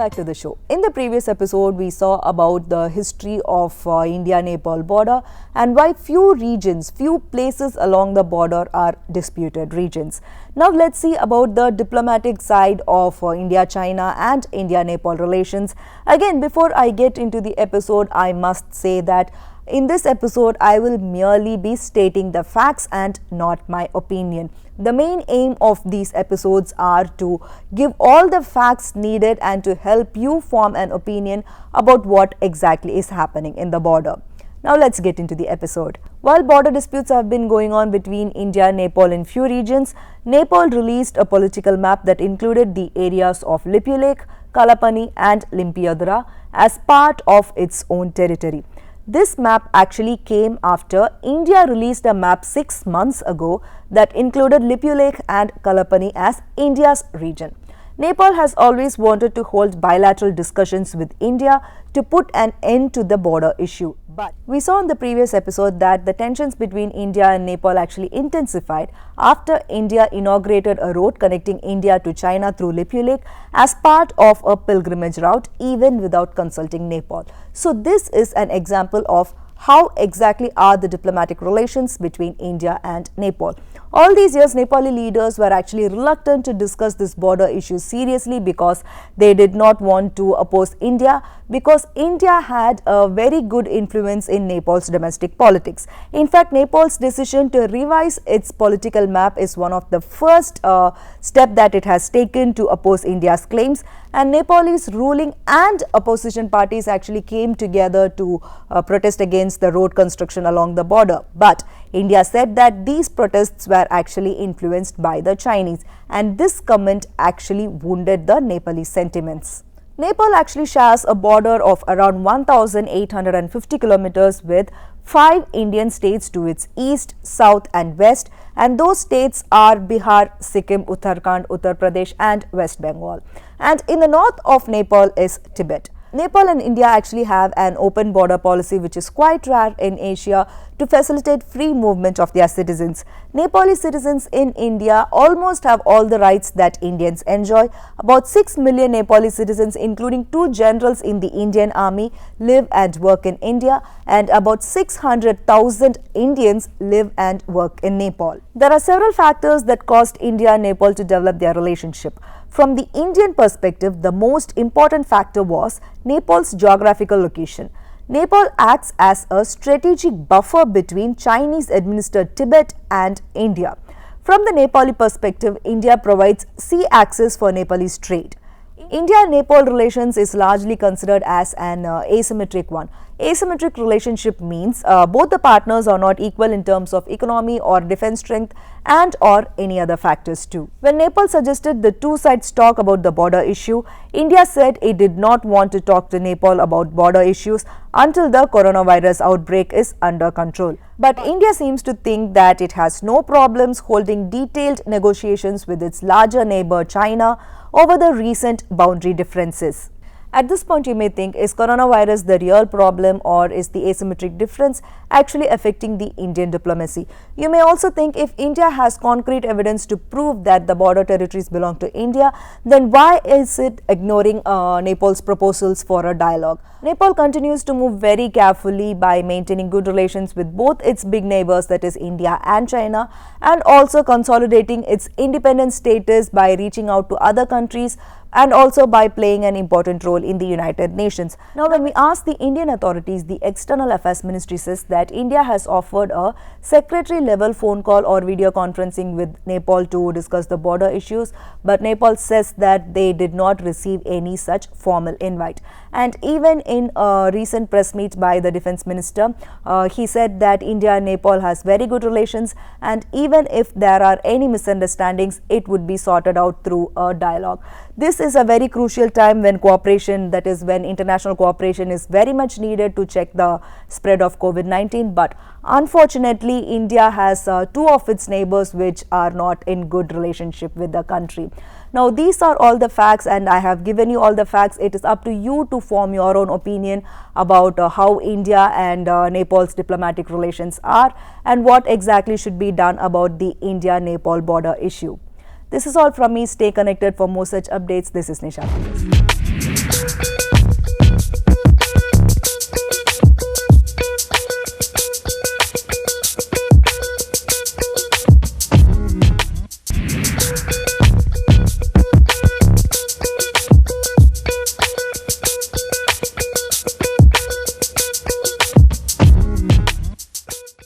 back to the show. In the previous episode, we saw about the history of India-Nepal border and why few places along the border are disputed regions. Now let's see about the diplomatic side of India-China and India-Nepal relations. Again, before I get into the episode, I must say that in this episode, I will merely be stating the facts and not my opinion. The main aim of these episodes are to give all the facts needed and to help you form an opinion about what exactly is happening in the border. Now let's get into the episode. While border disputes have been going on between India and Nepal in few regions, Nepal released a political map that included the areas of Lipulekh, Kalapani and Limpiadra as part of its own territory. This map actually came after India released a map 6 months ago that included Lipulekh and Kalapani as India's region. Nepal has always wanted to hold bilateral discussions with India to put an end to the border issue. But we saw in the previous episode that the tensions between India and Nepal actually intensified after India inaugurated a road connecting India to China through Lipulekh as part of a pilgrimage route, even without consulting Nepal. So this is an example of how exactly are the diplomatic relations between India and Nepal. All these years, Nepali leaders were actually reluctant to discuss this border issue seriously because they did not want to oppose India, because India had a very good influence in Nepal's domestic politics. In fact, Nepal's decision to revise its political map is one of the first step that it has taken to oppose India's claims, and Nepalese ruling and opposition parties actually came together to protest against the road construction along the border. But India said that these protests were actually influenced by the Chinese, and this comment actually wounded the Nepalese sentiments. Nepal actually shares a border of around 1,850 kilometers with 5 Indian states to its east, south and west, and those states are Bihar, Sikkim, Uttarakhand, Uttar Pradesh and West Bengal. And in the north of Nepal is Tibet. Nepal and India actually have an open border policy which is quite rare in Asia to facilitate free movement of their citizens. Nepali citizens in India almost have all the rights that Indians enjoy. About 6 million Nepali citizens, including 2 generals in the Indian Army, live and work in India, and about 600,000 Indians live and work in Nepal. There are several factors that caused India and Nepal to develop their relationship. From the Indian perspective, the most important factor was Nepal's geographical location. Nepal acts as a strategic buffer between Chinese-administered Tibet and India. From the Nepali perspective, India provides sea access for Nepalese trade. India-Nepal relations is largely considered as an asymmetric one. Asymmetric relationship means both the partners are not equal in terms of economy or defense strength and or any other factors too. When Nepal suggested the two sides talk about the border issue, India said it did not want to talk to Nepal about border issues until the coronavirus outbreak is under control. But India seems to think that it has no problems holding detailed negotiations with its larger neighbor China over the recent boundary differences. At this point, you may think, is coronavirus the real problem or is the asymmetric difference actually affecting the Indian diplomacy? You may also think, if India has concrete evidence to prove that the border territories belong to India, then why is it ignoring Nepal's proposals for a dialogue? Nepal continues to move very carefully by maintaining good relations with both its big neighbors, that is India and China, and also consolidating its independent status by reaching out to other countries and also by playing an important role in the United Nations. Now, when we ask the Indian authorities, the External Affairs Ministry says that India has offered a secretary-level phone call or video conferencing with Nepal to discuss the border issues, but Nepal says that they did not receive any such formal invite. And even in a recent press meet by the Defence Minister, he said that India and Nepal has very good relations, and even if there are any misunderstandings, it would be sorted out through a dialogue. This is a very crucial time when cooperation, that is when international cooperation is very much needed to check the spread of COVID-19. But unfortunately, India has 2 of its neighbors which are not in good relationship with the country. Now, these are all the facts and I have given you all the facts. It is up to you to form your own opinion about how India and Nepal's diplomatic relations are and what exactly should be done about the India-Nepal border issue. This is all from me. Stay connected for more such updates. This is Nisha.